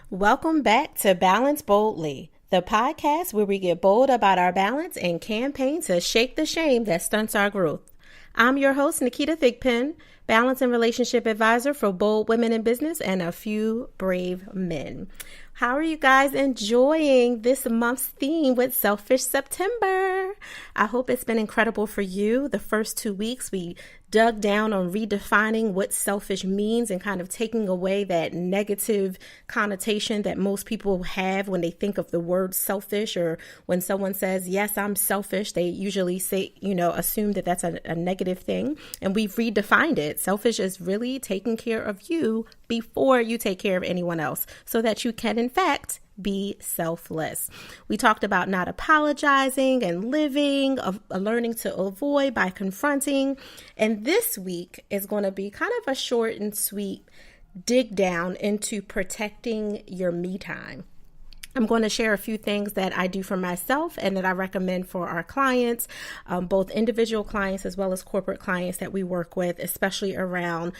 Welcome back to Balance Boldly, the podcast where we get bold about our balance and campaign to shake the shame that stunts our growth. I'm your host, Naketa Thigpen, balance and relationship advisor for bold women in business and a few brave men. How are you guys enjoying this month's theme with Selfish September? I hope it's been incredible for you. The first 2 weeks, we dug down on redefining what selfish means and kind of taking away that negative connotation that most people have when they think of the word selfish, or when someone says, yes, I'm selfish, they usually say, assume that that's a negative thing. And we've redefined it. Selfish is really taking care of you before you take care of anyone else so that you can, in fact, be selfless. We talked about not apologizing and living, learning to avoid by confronting. And this week is going to be kind of a short and sweet dig down into protecting your me time. I'm going to share a few things that I do for myself and that I recommend for our clients, both individual clients as well as corporate clients that we work with, especially around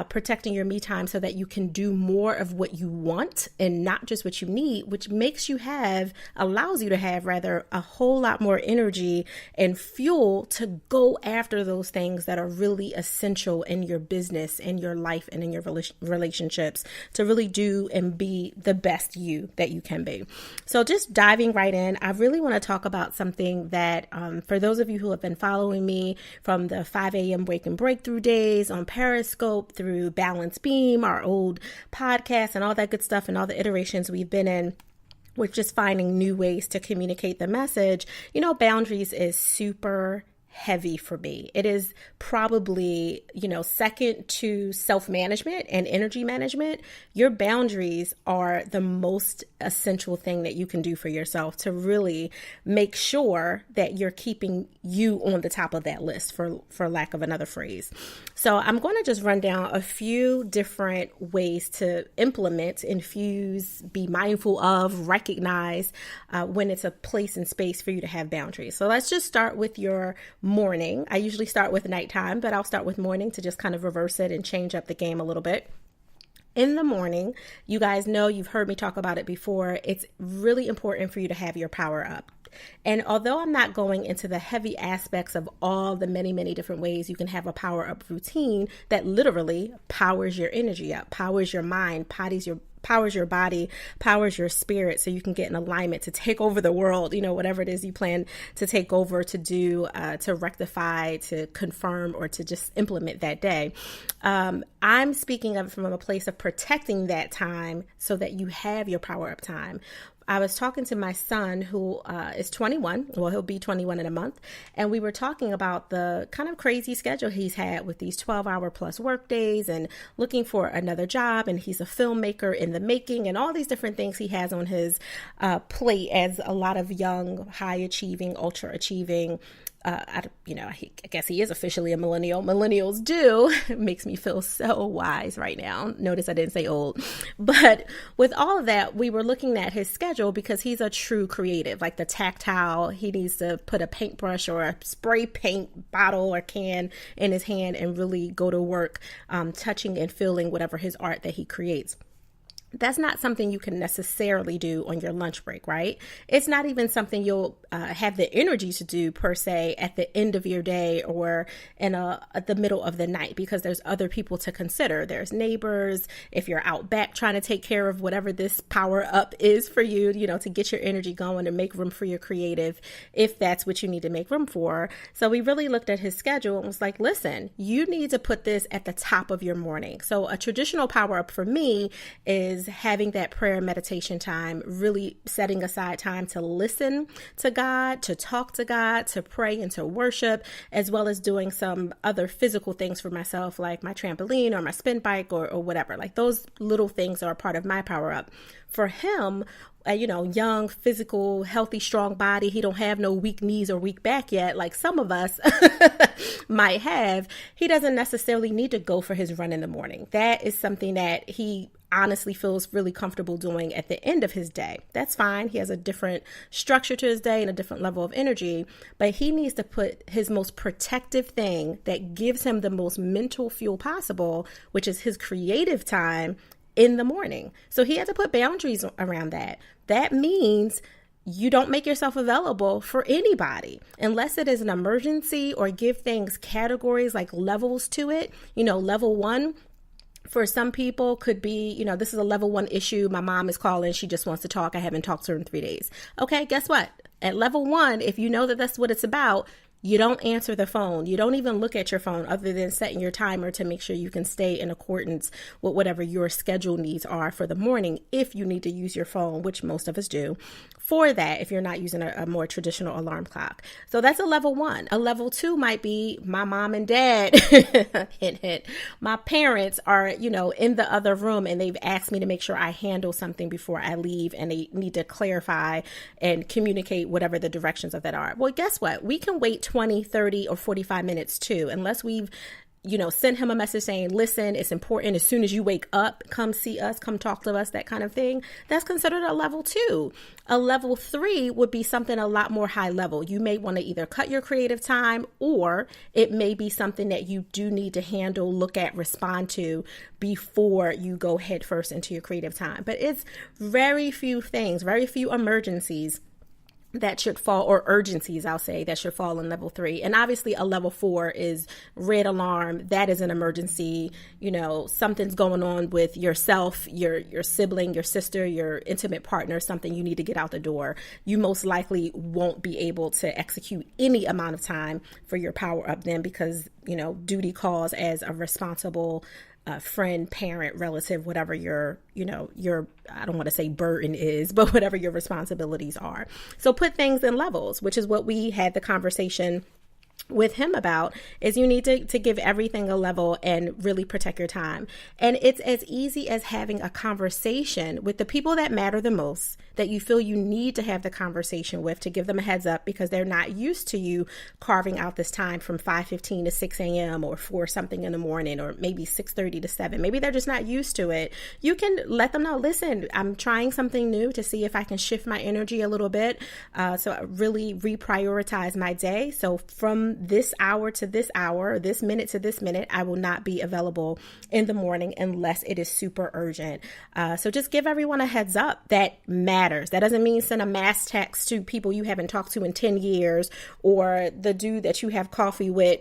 protecting your me time so that you can do more of what you want and not just what you need, which allows you to have a whole lot more energy and fuel to go after those things that are really essential in your business, in your life, and in your relationships to really do and be the best you that you can be. So just diving right in, I really want to talk about something that for those of you who have been following me from the 5 a.m. Wake and Breakthrough days on Periscope through Balance Beam, our old podcast and all that good stuff and all the iterations we've been in, we're just finding new ways to communicate the message. Boundaries is super heavy for me. It is probably, second to self-management and energy management. Your boundaries are the most essential thing that you can do for yourself to really make sure that you're keeping you on the top of that list, for lack of another phrase. So I'm going to just run down a few different ways to implement, infuse, be mindful of, recognize when it's a place and space for you to have boundaries. So let's just start with your morning. I usually start with nighttime, but I'll start with morning to just kind of reverse it and change up the game a little bit. In the morning, you guys know, you've heard me talk about it before, it's really important for you to have your power up. And although I'm not going into the heavy aspects of all the many, many different ways you can have a power up routine that literally powers your energy up, powers your mind, powers your body, powers your spirit, so you can get in alignment to take over the world, whatever it is you plan to take over, to do, to rectify, to confirm, or to just implement that day. I'm speaking of it from a place of protecting that time so that you have your power up time. I was talking to my son who is 21. Well, he'll be 21 in a month. And we were talking about the kind of crazy schedule he's had with these 12-hour plus work days and looking for another job. And he's a filmmaker in the making and all these different things he has on his plate, as a lot of young, high achieving, ultra achieving I guess he is officially a millennial. Millennials do. It makes me feel so wise right now. Notice I didn't say old. But with all of that, we were looking at his schedule because he's a true creative, like the tactile. He needs to put a paintbrush or a spray paint bottle or can in his hand and really go to work, touching and feeling whatever his art that he creates. That's not something you can necessarily do on your lunch break, right? It's not even something you'll have the energy to do per se at the end of your day or at the middle of the night, because there's other people to consider. There's neighbors. If you're out back trying to take care of whatever this power up is for you, to get your energy going and make room for your creative, if that's what you need to make room for. So we really looked at his schedule and was like, listen, you need to put this at the top of your morning. So a traditional power up for me is having that prayer and meditation time, really setting aside time to listen to God, to talk to God, to pray and to worship, as well as doing some other physical things for myself, like my trampoline or my spin bike or whatever. Like those little things are a part of my power up. For him, young, physical, healthy, strong body. He don't have no weak knees or weak back yet, like some of us might have. He doesn't necessarily need to go for his run in the morning. That is something that he honestly feels really comfortable doing at the end of his day. That's fine. He has a different structure to his day and a different level of energy, but he needs to put his most protective thing that gives him the most mental fuel possible, which is his creative time, in the morning. So he had to put boundaries around that. That means you don't make yourself available for anybody unless it is an emergency, or give things categories like levels to it. Level 1 for some people could be, this is a level 1 issue. My mom is calling. She just wants to talk. I haven't talked to her in 3 days. Okay, guess what? At level 1, if you know that that's what it's about, you don't answer the phone. You don't even look at your phone other than setting your timer to make sure you can stay in accordance with whatever your schedule needs are for the morning. If you need to use your phone, which most of us do, for that, if you're not using a more traditional alarm clock. So that's a level 1. A level 2 might be my mom and dad, hint, hint. My parents are, in the other room, and they've asked me to make sure I handle something before I leave, and they need to clarify and communicate whatever the directions of that are. Well, guess what? We can wait 20, 30, or 45 minutes too, unless we've send him a message saying, listen, it's important. As soon as you wake up, come see us, come talk to us, that kind of thing. That's considered a level 2. A level 3 would be something a lot more high level. You may want to either cut your creative time, or it may be something that you do need to handle, look at, respond to before you go head first into your creative time. But it's very few things, very few emergencies that should fall, or urgencies, I'll say, that should fall in level 3. And obviously a level 4 is red alarm. That is an emergency. Something's going on with yourself, your sibling, your sister, your intimate partner, something you need to get out the door. You most likely won't be able to execute any amount of time for your power up then, because, duty calls as a responsible friend, parent, relative, whatever your I don't want to say burden is, but whatever your responsibilities are. So put things in levels, which is what we had the conversation with him about, is you need to give everything a level and really protect your time. And it's as easy as having a conversation with the people that matter the most, that you feel you need to have the conversation with, to give them a heads up, because they're not used to you carving out this time from 5:15 to 6 a.m. or 4 something in the morning, or maybe 6:30 to 7. Maybe they're just not used to it. You can let them know, listen, I'm trying something new to see if I can shift my energy a little bit. So I really reprioritize my day. So from this hour to this hour, this minute to this minute, I will not be available in the morning unless it is super urgent. So just give everyone a heads up that matters. That doesn't mean send a mass text to people you haven't talked to in 10 years, or the dude that you have coffee with,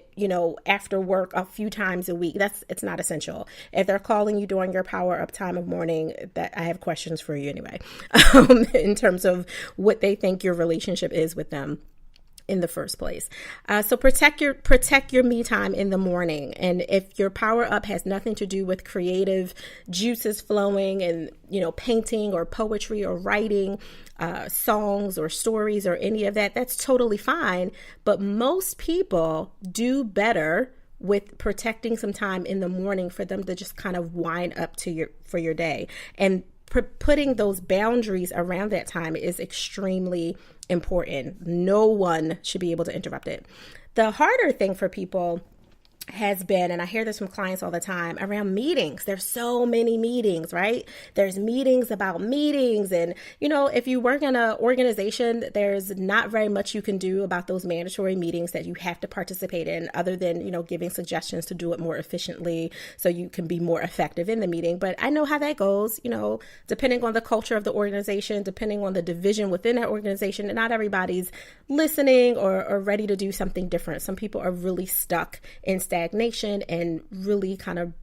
after work a few times a week. It's not essential. If they're calling you during your power up time of morning, that I have questions for you anyway, in terms of what they think your relationship is with them in the first place. So protect your me time in the morning. And if your power up has nothing to do with creative juices flowing and, painting or poetry or writing, songs or stories or any of that, that's totally fine. But most people do better with protecting some time in the morning for them to just kind of wind up for your day. And putting those boundaries around that time is extremely important. No one should be able to interrupt it. The harder thing for people has been, and I hear this from clients all the time, around meetings. There's so many meetings, right? There's meetings about meetings. And, if you work in an organization, there's not very much you can do about those mandatory meetings that you have to participate in, other than, giving suggestions to do it more efficiently so you can be more effective in the meeting. But I know how that goes, depending on the culture of the organization, depending on the division within that organization, and not everybody's listening or ready to do something different. Some people are really stuck in stagnation and really kind of,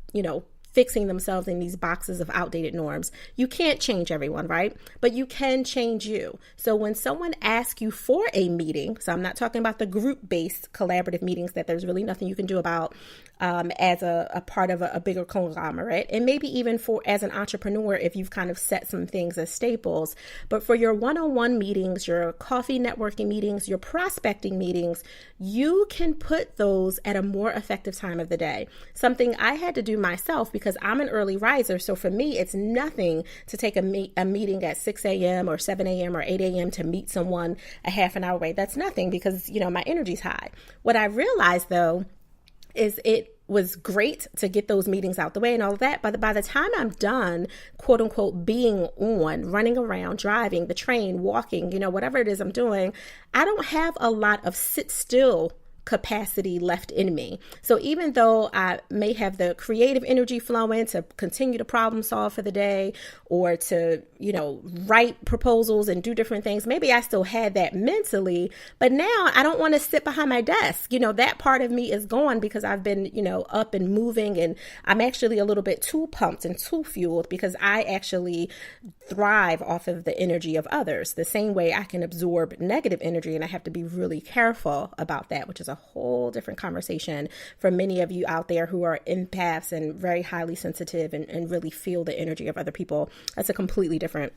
fixing themselves in these boxes of outdated norms. You can't change everyone, right? But you can change you. So when someone asks you for a meeting, so I'm not talking about the group-based collaborative meetings that there's really nothing you can do about as a part of a bigger conglomerate, and maybe even as an entrepreneur, if you've kind of set some things as staples. But for your one-on-one meetings, your coffee networking meetings, your prospecting meetings, you can put those at a more effective time of the day. Something I had to do myself, because I'm an early riser. So for me, it's nothing to take a meeting at 6 a.m. or 7 a.m. or 8 a.m. to meet someone a half an hour away. That's nothing, because, my energy's high. What I realized, though, is it was great to get those meetings out the way and all of that. But by the time I'm done, quote unquote, being on, running around, driving the train, walking, whatever it is I'm doing, I don't have a lot of sit still capacity left in me. So even though I may have the creative energy flowing to continue to problem solve for the day or to, write proposals and do different things, maybe I still had that mentally, but now I don't want to sit behind my desk. That part of me is gone because I've been, up and moving, and I'm actually a little bit too pumped and too fueled because I actually thrive off of the energy of others, the same way I can absorb negative energy, and I have to be really careful about that, which is a whole different conversation for many of you out there who are empaths and very highly sensitive and really feel the energy of other people. That's a completely different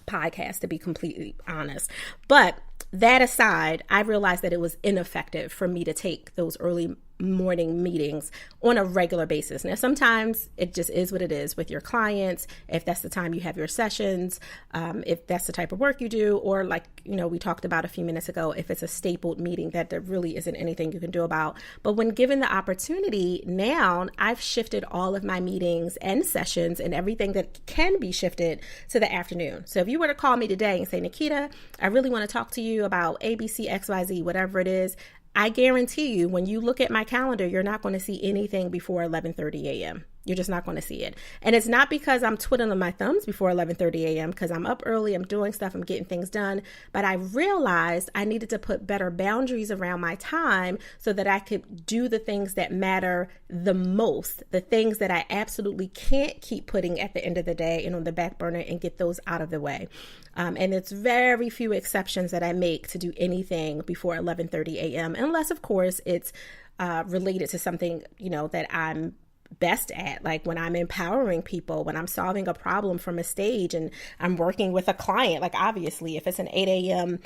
podcast, to be completely honest. But that aside, I realized that it was ineffective for me to take those early morning meetings on a regular basis. Now, sometimes it just is what it is with your clients. If that's the time you have your sessions, if that's the type of work you do, or like, we talked about a few minutes ago, if it's a stapled meeting that there really isn't anything you can do about. But when given the opportunity, now I've shifted all of my meetings and sessions and everything that can be shifted to the afternoon. So if you were to call me today and say, Naketa, I really want to talk to you about ABC, XYZ, whatever it is, I guarantee you, when you look at my calendar, you're not going to see anything before 11:30 a.m. You're just not going to see it. And it's not because I'm twiddling my thumbs before 11:30 a.m. because I'm up early, I'm doing stuff, I'm getting things done. But I realized I needed to put better boundaries around my time so that I could do the things that matter the most, the things that I absolutely can't keep putting at the end of the day and on the back burner, and get those out of the way. And it's very few exceptions that I make to do anything before 11:30 a.m. unless, of course, it's related to something, that I'm best at, like when I'm empowering people, when I'm solving a problem from a stage and I'm working with a client. Like, obviously, if it's an 8 a.m.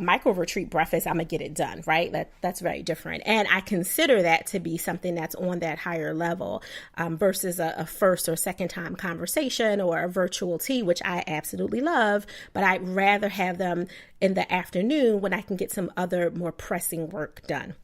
Micro retreat breakfast, I'm gonna get it done, right? That's very different. And I consider that to be something that's on that higher level versus a first or second time conversation or a virtual tea, which I absolutely love, but I'd rather have them in the afternoon when I can get some other more pressing work done.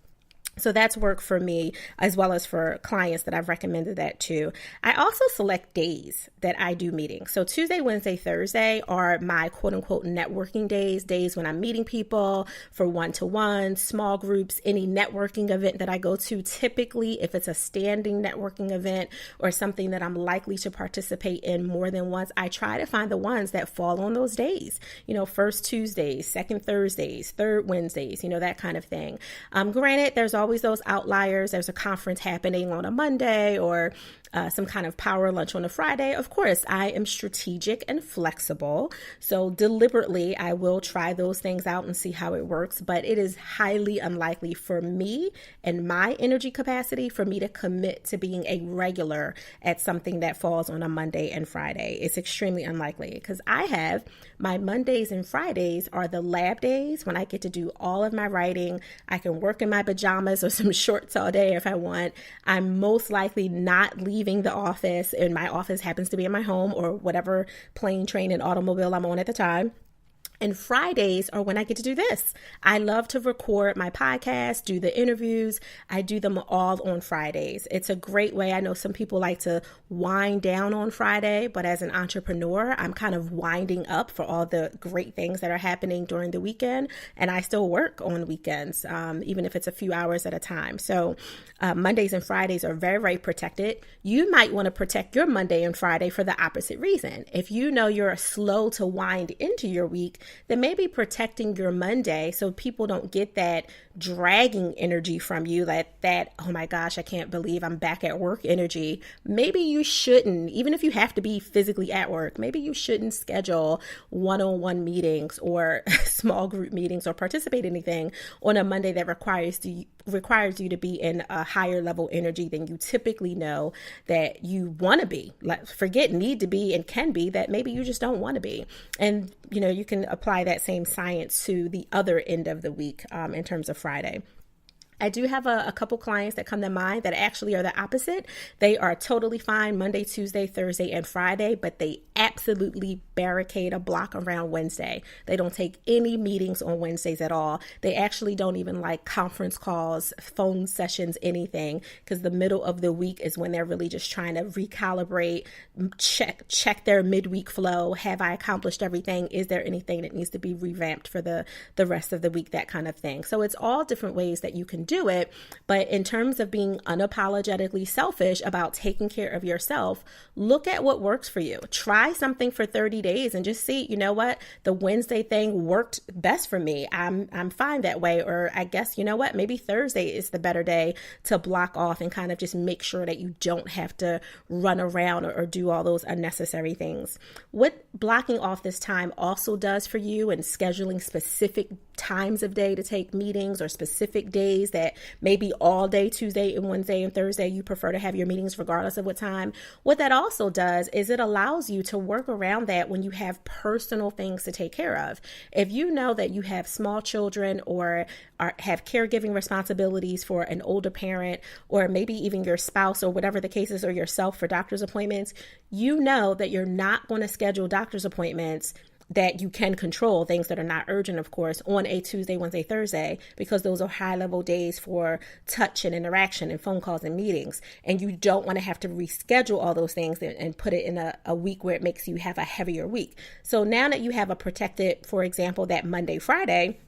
So that's work for me, as well as for clients that I've recommended that to. I also select days that I do meetings. So Tuesday, Wednesday, Thursday are my quote unquote networking days when I'm meeting people for one-to-one, small groups, any networking event that I go to. Typically, if it's a standing networking event or something that I'm likely to participate in more than once, I try to find the ones that fall on those days. First Tuesdays, second Thursdays, third Wednesdays, that kind of thing. Granted, there's always those outliers. There's a conference happening on a Monday or some kind of power lunch on a Friday. Of course, I am strategic and flexible. So deliberately, I will try those things out and see how it works. But it is highly unlikely for me and my energy capacity for me to commit to being a regular at something that falls on a Monday and Friday. It's extremely unlikely because I have my Mondays and Fridays are the lab days when I get to do all of my writing. I can work in my pajamas or some shorts all day if I want. I'm most likely not leaving the office, and my office happens to be in my home or whatever plane, train, and automobile I'm on at the time. And Fridays are when I get to do this. I love to record my podcast, do the interviews. I do them all on Fridays. It's a great way. I know some people like to wind down on Friday, but as an entrepreneur, I'm kind of winding up for all the great things that are happening during the weekend. And I still work on weekends, even if it's a few hours at a time. So Mondays and Fridays are very, very protected. You might want to protect your Monday and Friday for the opposite reason. If you know you're slow to wind into your week, then maybe protecting your Monday so people don't get that dragging energy from you, that, oh my gosh, I can't believe I'm back at work energy. Maybe you shouldn't, even if you have to be physically at work, maybe you shouldn't schedule one-on-one meetings or small group meetings or participate in anything on a Monday that requires you to be in a higher level energy than you typically know that you want to be. Like, forget need to be and can be, that maybe you just don't want to be. And you can apply that same science to the other end of the week in terms of Friday. I do have a couple clients that come to mind that actually are the opposite. They are totally fine Monday, Tuesday, Thursday, and Friday, but they absolutely barricade a block around Wednesday. They don't take any meetings on Wednesdays at all. They actually don't even like conference calls, phone sessions, anything, because the middle of the week is when they're really just trying to recalibrate, check their midweek flow. Have I accomplished everything? Is there anything that needs to be revamped for the rest of the week? That kind of thing. So it's all different ways that you can do it. But in terms of being unapologetically selfish about taking care of yourself, look at what works for you. Try something for 30 days and just see, you know what, the Wednesday thing worked best for me. I'm fine that way. Or I guess, you know what, maybe Thursday is the better day to block off and kind of just make sure that you don't have to run around or do all those unnecessary things. What blocking off this time also does for you and scheduling specific times of day to take meetings or specific days that maybe all day, Tuesday and Wednesday and Thursday, you prefer to have your meetings regardless of what time. What that also does is it allows you to work around that when you have personal things to take care of. If you know that you have small children or have caregiving responsibilities for an older parent, or maybe even your spouse or whatever the case is, or yourself for doctor's appointments, you know that you're not going to schedule doctor's appointments that you can control, things that are not urgent, of course, on a Tuesday, Wednesday, Thursday, because those are high-level days for touch and interaction and phone calls and meetings. And you don't want to have to reschedule all those things and put it in a week where it makes you have a heavier week. So now that you have a protected, for example, that Monday, Friday,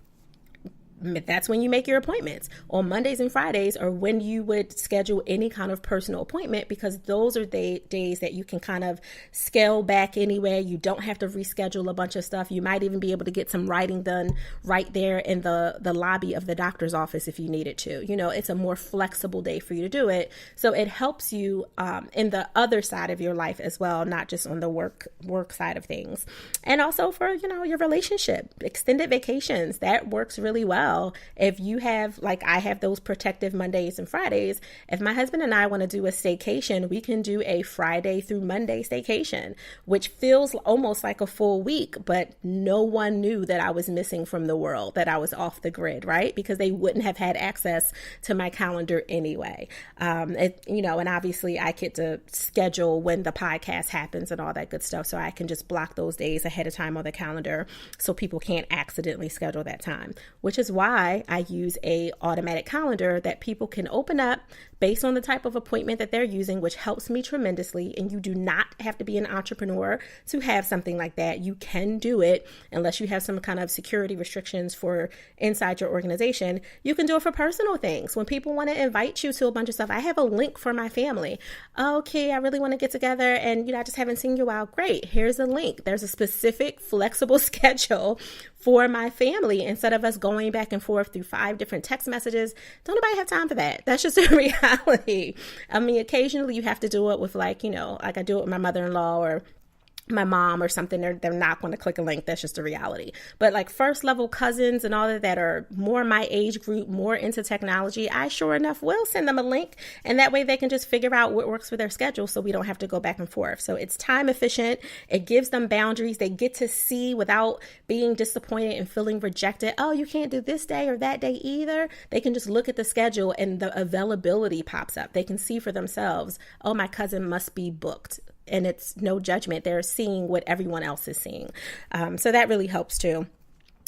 that's when you make your appointments. On Mondays and Fridays are when you would schedule any kind of personal appointment, because those are the days that you can kind of scale back anyway. You don't have to reschedule a bunch of stuff. You might even be able to get some writing done right there in the lobby of the doctor's office if you needed to. You know, it's a more flexible day for you to do it. So it helps you in the other side of your life as well, not just on the work side of things. And also for, you know, your relationship, extended vacations, that works really well. If you have, like I have those protective Mondays and Fridays, if my husband and I want to do a staycation, we can do a Friday through Monday staycation, which feels almost like a full week, but no one knew that I was missing from the world, that I was off the grid, right? Because they wouldn't have had access to my calendar anyway. And obviously I get to schedule when the podcast happens and all that good stuff. So I can just block those days ahead of time on the calendar so people can't accidentally schedule that time, which is why I use a automatic calendar that people can open up based on the type of appointment that they're using, which helps me tremendously. And you do not have to be an entrepreneur to have something like that. You can do it unless you have some kind of security restrictions for inside your organization. You can do it for personal things. When people want to invite you to a bunch of stuff, I have a link for my family. Okay, I really want to get together and I just haven't seen you out. Great. Here's a link. There's a specific flexible schedule for my family instead of us going back and forth through 5 different text messages. Don't nobody have time for that. That's just a reality. I mean, occasionally you have to do it with like I do it with my mother-in-law or my mom or something. They're not going to click a link. That's just a reality. But like first level cousins and all of that are more my age group, more into technology, I sure enough will send them a link, and that way they can just figure out what works for their schedule so we don't have to go back and forth. So it's time efficient. It gives them boundaries. They get to see without being disappointed and feeling rejected. Oh, you can't do this day or that day either. They can just look at the schedule and the availability pops up. They can see for themselves, oh, my cousin must be booked. And it's no judgment. They're seeing what everyone else is seeing. So that really helps too.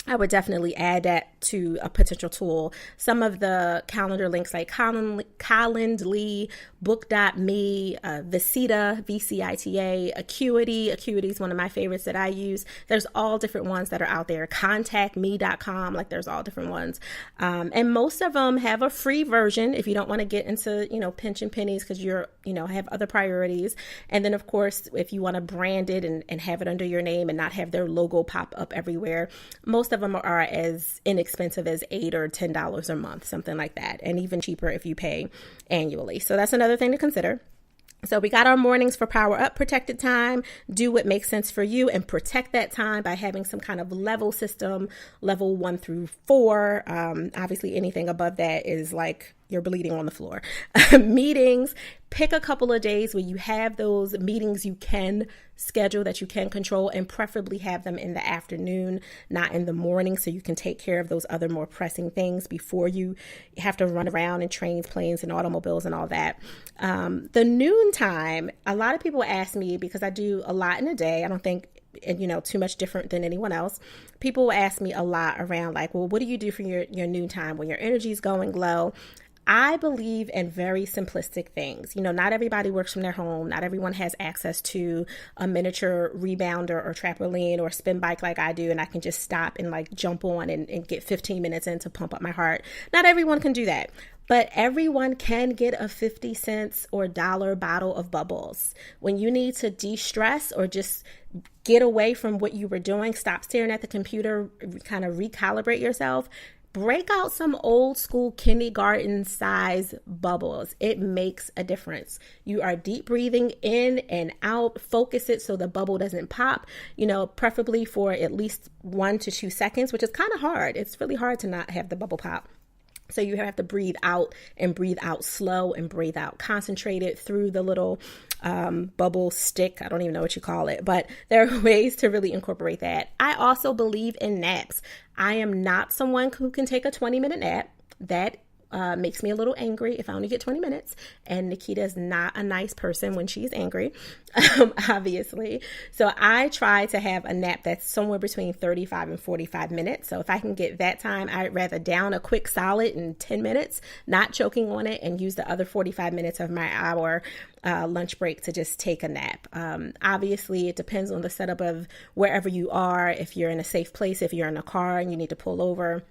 I would definitely add that to a potential tool. Some of the calendar links like Calendly, Book.me, Visita, VCITA, Acuity. Acuity is one of my favorites that I use. There's all different ones that are out there. ContactMe.com, like there's all different ones. And most of them have a free version if you don't want to get into, pinching pennies because you're, have other priorities. And then of course, if you want to brand it and have it under your name and not have their logo pop up everywhere, most of them are as inexpensive as $8 or $10 a month, something like that. And even cheaper if you pay annually. So that's another thing to consider. So we got our mornings for power up, protected time. Do what makes sense for you and protect that time by having some kind of level system, level 1 through 4. Obviously anything above that is like you're bleeding on the floor. Meetings, pick a couple of days where you have those meetings you can schedule that you can control, and preferably have them in the afternoon, not in the morning, so you can take care of those other more pressing things before you have to run around in trains, planes, and automobiles and all that. The noon time, a lot of people ask me, because I do a lot in a day, I don't think too much different than anyone else. People ask me a lot around like, well, what do you do for your noon time when your energy is going low? I believe in very simplistic things. Not everybody works from their home. Not everyone has access to a miniature rebounder or trampoline or spin bike like I do, and I can just stop and like jump on and get 15 minutes in to pump up my heart. Not everyone can do that. But everyone can get a 50 cents or dollar bottle of bubbles. When you need to de-stress or just get away from what you were doing, stop staring at the computer, kind of recalibrate yourself, break out some old school kindergarten size bubbles. It makes a difference. You are deep breathing in and out. Focus it so the bubble doesn't pop, preferably for at least 1 to 2 seconds, which is kind of hard. It's really hard to not have the bubble pop. So you have to breathe out and breathe out slow and breathe out concentrated through the little bubble stick. I don't even know what you call it, but there are ways to really incorporate that. I also believe in naps. I am not someone who can take a 20-minute nap. That makes me a little angry if I only get 20 minutes. And Naketa is not a nice person when she's angry, obviously. So I try to have a nap that's somewhere between 35 and 45 minutes. So if I can get that time, I'd rather down a quick solid in 10 minutes, not choking on it, and use the other 45 minutes of my hour lunch break to just take a nap. Obviously, it depends on the setup of wherever you are. If you're in a safe place, if you're in a car and you need to pull over,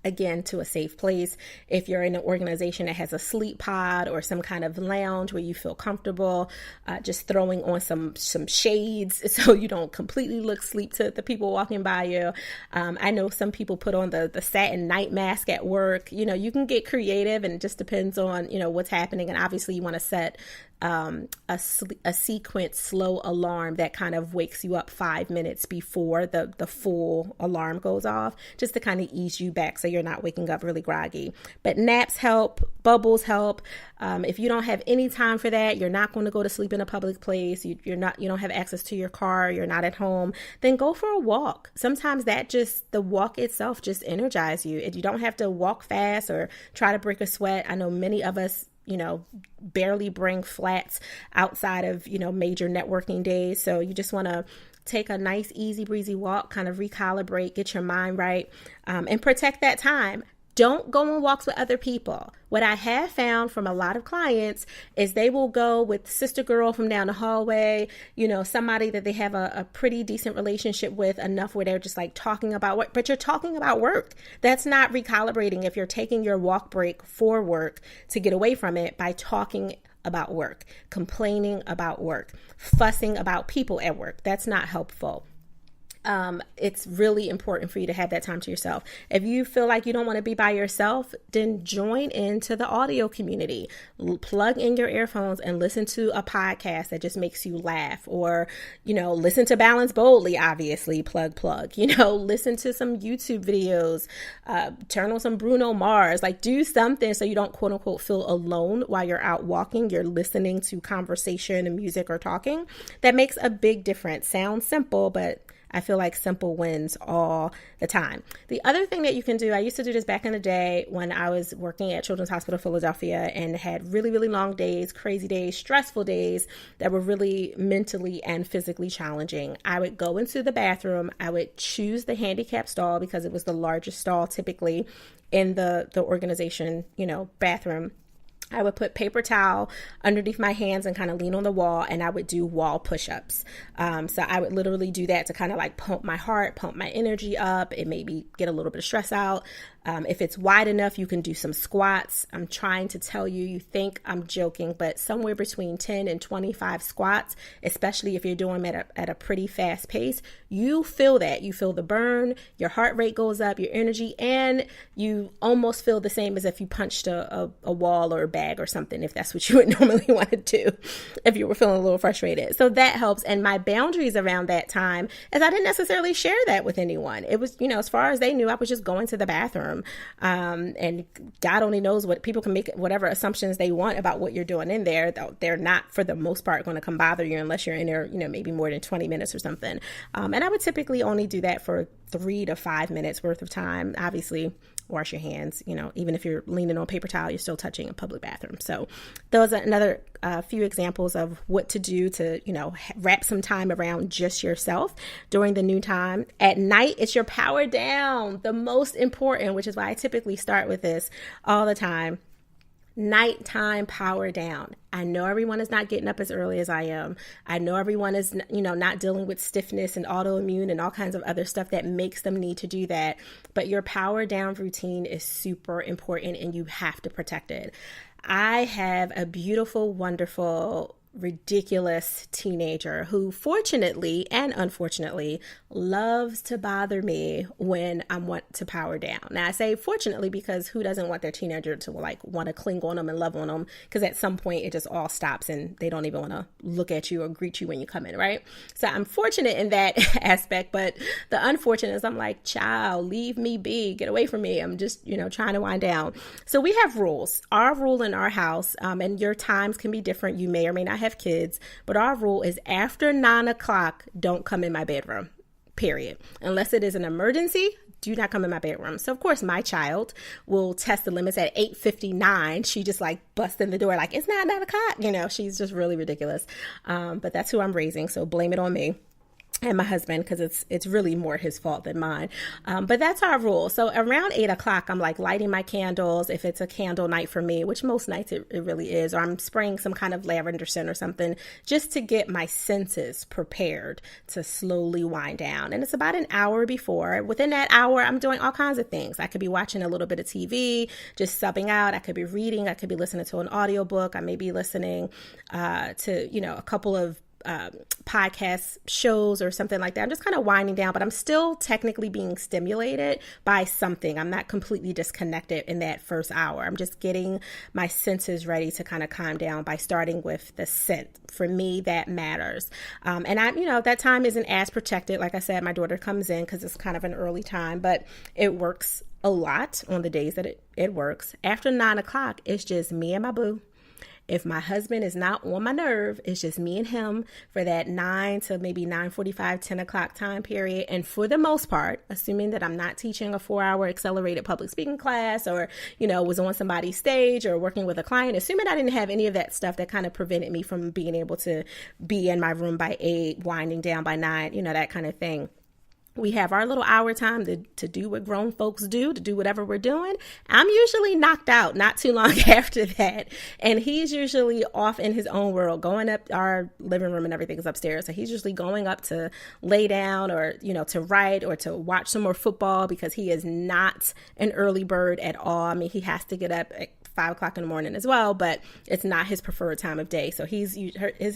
again, to a safe place. If you're in an organization that has a sleep pod or some kind of lounge where you feel comfortable, just throwing on some shades so you don't completely look asleep to the people walking by you. I know some people put on the satin night mask at work. You can get creative, and it just depends on, what's happening. And obviously you want to set a sequence slow alarm that kind of wakes you up 5 minutes before the full alarm goes off, just to kind of ease you back so you're not waking up really groggy. But naps help, bubbles help. If you don't have any time for that, you're not going to go to sleep in a public place, you don't have access to your car, you're not at home, then go for a walk. Sometimes the walk itself just energizes you. You don't have to walk fast or try to break a sweat. I know many of us barely bring flats outside of, major networking days. So you just want to take a nice, easy breezy walk, kind of recalibrate, get your mind right, and protect that time. Don't go on walks with other people. What I have found from a lot of clients is they will go with sister girl from down the hallway, somebody that they have a pretty decent relationship with, enough where they're just like talking about work, but you're talking about work. That's not recalibrating if you're taking your walk break for work to get away from it by talking about work, complaining about work, fussing about people at work. That's not helpful. It's really important for you to have that time to yourself. If you feel like you don't want to be by yourself, then join into the audio community. Plug in your earphones and listen to a podcast that just makes you laugh, or, listen to Balance Boldly, obviously, plug, listen to some YouTube videos, turn on some Bruno Mars, do something so you don't quote unquote feel alone while you're out walking. You're listening to conversation and music or talking. That makes a big difference. Sounds simple, but I feel like simple wins all the time. The other thing that you can do, I used to do this back in the day when I was working at Children's Hospital Philadelphia and had really, really long days, crazy days, stressful days that were really mentally and physically challenging. I would go into the bathroom. I would choose the handicap stall because it was the largest stall typically in the organization, bathroom. I would put paper towel underneath my hands and kind of lean on the wall, and I would do wall push-ups. So I would literally do that to kind of pump my heart, pump my energy up. It made me get a little bit of stress out. If it's wide enough, you can do some squats. I'm trying to tell you, you think I'm joking, but somewhere between 10 and 25 squats, especially if you're doing them at a pretty fast pace, you feel that. You feel the burn, your heart rate goes up, your energy, and you almost feel the same as if you punched a wall or a bag or something, if that's what you would normally want to do, if you were feeling a little frustrated. So that helps. And my boundaries around that time is I didn't necessarily share that with anyone. It was, as far as they knew, I was just going to the bathroom. And God only knows what people can make, whatever assumptions they want about what you're doing in there. They're not, for the most part, going to come bother you unless you're in there, maybe more than 20 minutes or something. And I would typically only do that for 3 to 5 minutes worth of time. Obviously, wash your hands. Even if you're leaning on paper towel, you're still touching a public bathroom. So those are another few examples of what to do to, wrap some time around just yourself during the new time. At night, it's your power down, the most important, which is why I typically start with this all the time. Nighttime power down. I know everyone is not getting up as early as I am. I know everyone is, not dealing with stiffness and autoimmune and all kinds of other stuff that makes them need to do that. But your power down routine is super important and you have to protect it. I have a beautiful, wonderful, ridiculous teenager who fortunately and unfortunately loves to bother me when I want to power down. Now I say fortunately because who doesn't want their teenager to want to cling on them and love on them, because at some point it just all stops and they don't even want to look at you or greet you when you come in, right? So I'm fortunate in that aspect, but the unfortunate is I'm like, child, leave me be, get away from me. I'm just, trying to wind down. So we have rules. Our rule in our house, and your times can be different. You may or may not have kids, but our rule is after 9 o'clock, don't come in my bedroom, period. Unless it is an emergency, do not come in my bedroom. So of course my child will test the limits at 8:59. She just busts in the door it's not 9 o'clock. She's just really ridiculous. But that's who I'm raising. So blame it on me and my husband, because it's really more his fault than mine. But that's our rule. So around 8 o'clock, I'm lighting my candles. If it's a candle night for me, which most nights it really is, or I'm spraying some kind of lavender scent or something, just to get my senses prepared to slowly wind down. And it's about an hour before. Within that hour, I'm doing all kinds of things. I could be watching a little bit of TV, just subbing out. I could be reading. I could be listening to an audiobook. I may be listening to, a couple of podcast shows or something like that. I'm just kind of winding down, but I'm still technically being stimulated by something. I'm not completely disconnected in that first hour. I'm just getting my senses ready to kind of calm down by starting with the scent. For me, that matters. And that time isn't as protected. Like I said, my daughter comes in because it's kind of an early time, but it works a lot on the days that it works. After 9 o'clock, it's just me and my boo. If my husband is not on my nerve, it's just me and him for that 9 to maybe 9:45, 10 o'clock time period. And for the most part, assuming that I'm not teaching a 4-hour accelerated public speaking class or, was on somebody's stage or working with a client, assuming I didn't have any of that stuff that kind of prevented me from being able to be in my room by 8, winding down by 9, that kind of thing. We have our little hour time to do what grown folks do, to do whatever we're doing. I'm usually knocked out not too long after that. And he's usually off in his own world, going up. Our living room and everything is upstairs. So he's usually going up to lay down or, to write or to watch some more football, because he is not an early bird at all. I mean, he has to get up at 5 o'clock in the morning as well, but it's not his preferred time of day. So his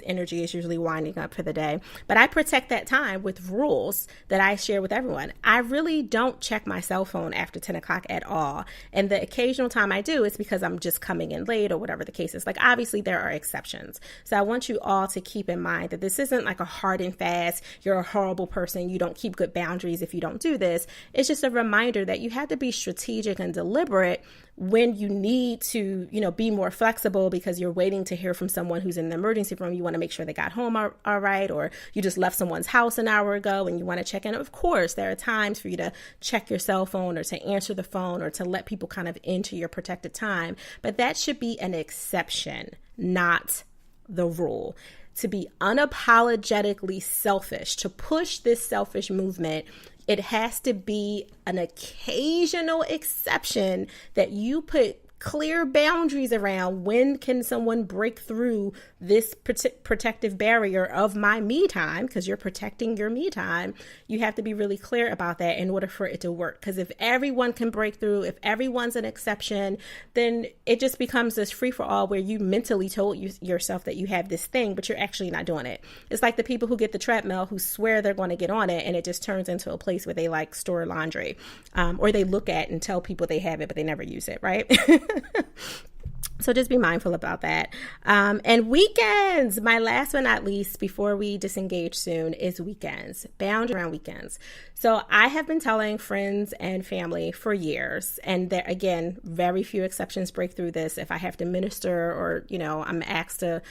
energy is usually winding up for the day. But I protect that time with rules that I share with everyone. I really don't check my cell phone after 10 o'clock at all. And the occasional time I do, it's because I'm just coming in late or whatever the case is. Obviously there are exceptions. So I want you all to keep in mind that this isn't a hard and fast, you're a horrible person, you don't keep good boundaries if you don't do this. It's just a reminder that you have to be strategic and deliberate when you need to, be more flexible because you're waiting to hear from someone who's in the emergency room. You want to make sure they got home all right, or you just left someone's house an hour ago and you want to check in. Of course, there are times for you to check your cell phone or to answer the phone or to let people kind of into your protected time. But that should be an exception, not the rule. To be unapologetically selfish, to push this selfish movement, it has to be an occasional exception that you put clear boundaries around. When can someone break through this protective barrier of my me time? Because you're protecting your me time. You have to be really clear about that in order for it to work. Because if everyone can break through, if everyone's an exception, then it just becomes this free for all where you mentally told yourself that you have this thing, but you're actually not doing it. It's like the people who get the treadmill who swear they're going to get on it, and it just turns into a place where they store laundry, or they look at and tell people they have it, but they never use it, right? So just be mindful about that. And weekends, my last but not least, before we disengage soon, is weekends, boundary around weekends. So I have been telling friends and family for years, and there, again, very few exceptions break through this. If I have to minister or, I'm asked to,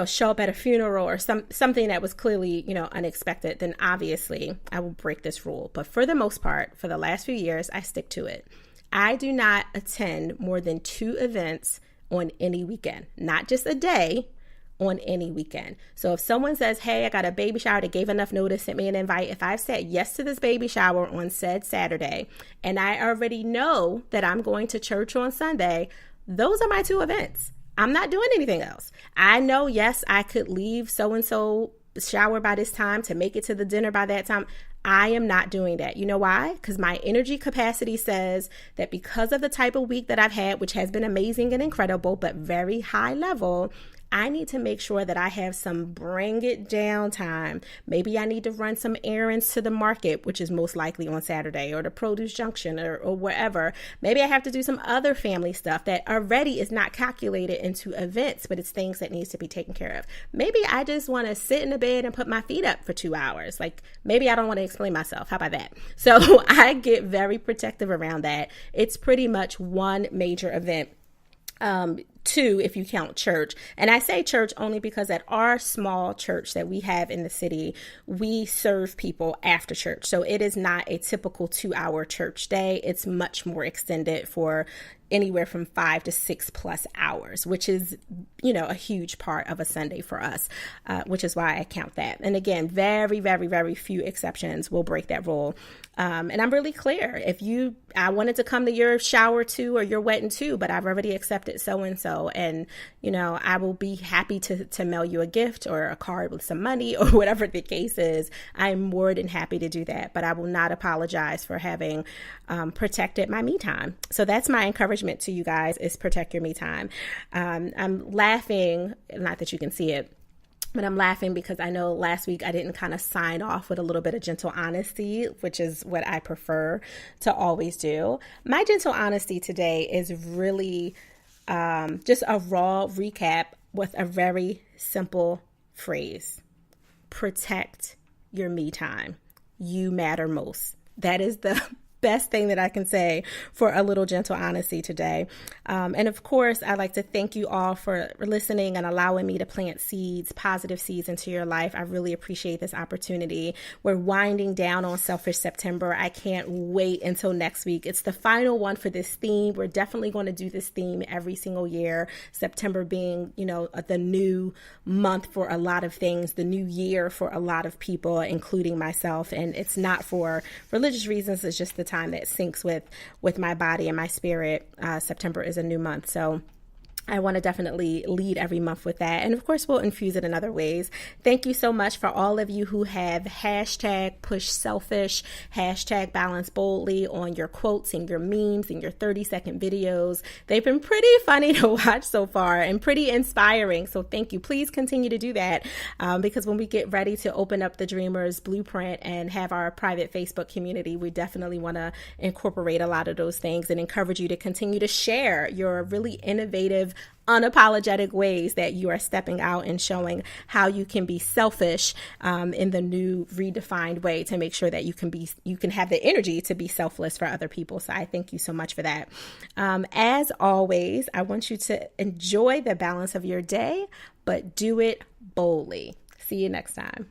show up at a funeral or something that was clearly, unexpected, then obviously I will break this rule. But for the most part, for the last few years, I stick to it. I do not attend more than 2 events on any weekend, not just a day, on any weekend. So if someone says, hey, I got a baby shower, they gave enough notice, sent me an invite. If I've said yes to this baby shower on said Saturday, and I already know that I'm going to church on Sunday, Those are my two events. I'm not doing anything else. I know, yes, I could leave so-and-so shower by this time to make it to the dinner by that time. I am not doing that. You know why? Because my energy capacity says that because of the type of week that I've had, which has been amazing and incredible, but very high level, I need to make sure that I have some bring it down time. Maybe I need to run some errands to the market, which is most likely on Saturday, or the produce junction or wherever. Maybe I have to do some other family stuff that already is not calculated into events, but it's things that needs to be taken care of. Maybe I just want to sit in the bed and put my feet up for 2 hours. Like maybe I don't want to explain myself. How about that? So I get very protective around that. It's pretty much one major event. Two, if you count church. And I say church only because at our small church that we have in the city, we serve people after church. So it is not a typical 2-hour church day. It's much more extended for anywhere from 5 to 6 plus hours, which is, a huge part of a Sunday for us, which is why I count that. And again, very, very, very few exceptions will break that rule. And I'm really clear. I wanted to come to your shower too, or your wedding too, but I've already accepted so-and-so. And, I will be happy to mail you a gift or a card with some money or whatever the case is. I'm more than happy to do that, but I will not apologize for having protected my me time. So that's my encouragement to you guys, is protect your me time. I'm laughing, not that you can see it, but I'm laughing because I know last week I didn't kind of sign off with a little bit of gentle honesty, which is what I prefer to always do. My gentle honesty today is really just a raw recap with a very simple phrase: protect your me time. You matter most. That is the best thing that I can say for a little gentle honesty today. And of course, I'd like to thank you all for listening and allowing me to plant seeds, positive seeds into your life. I really appreciate this opportunity. We're winding down on Selfish September. I can't wait until next week. It's the final one for this theme. We're definitely going to do this theme every single year. September being, the new month for a lot of things, the new year for a lot of people, including myself. And it's not for religious reasons. It's just the time that syncs with my body and my spirit. September is a new month, so I want to definitely lead every month with that. And of course, we'll infuse it in other ways. Thank you so much for all of you who have hashtag push selfish, hashtag balance boldly on your quotes and your memes and your 30-second videos. They've been pretty funny to watch so far and pretty inspiring. So thank you. Please continue to do that because when we get ready to open up the Dreamers Blueprint and have our private Facebook community, we definitely want to incorporate a lot of those things and encourage you to continue to share your really innovative, unapologetic ways that you are stepping out and showing how you can be selfish in the new redefined way to make sure that you can have the energy to be selfless for other people. So I thank you so much for that. As always, I want you to enjoy the balance of your day, but do it boldly. See you next time.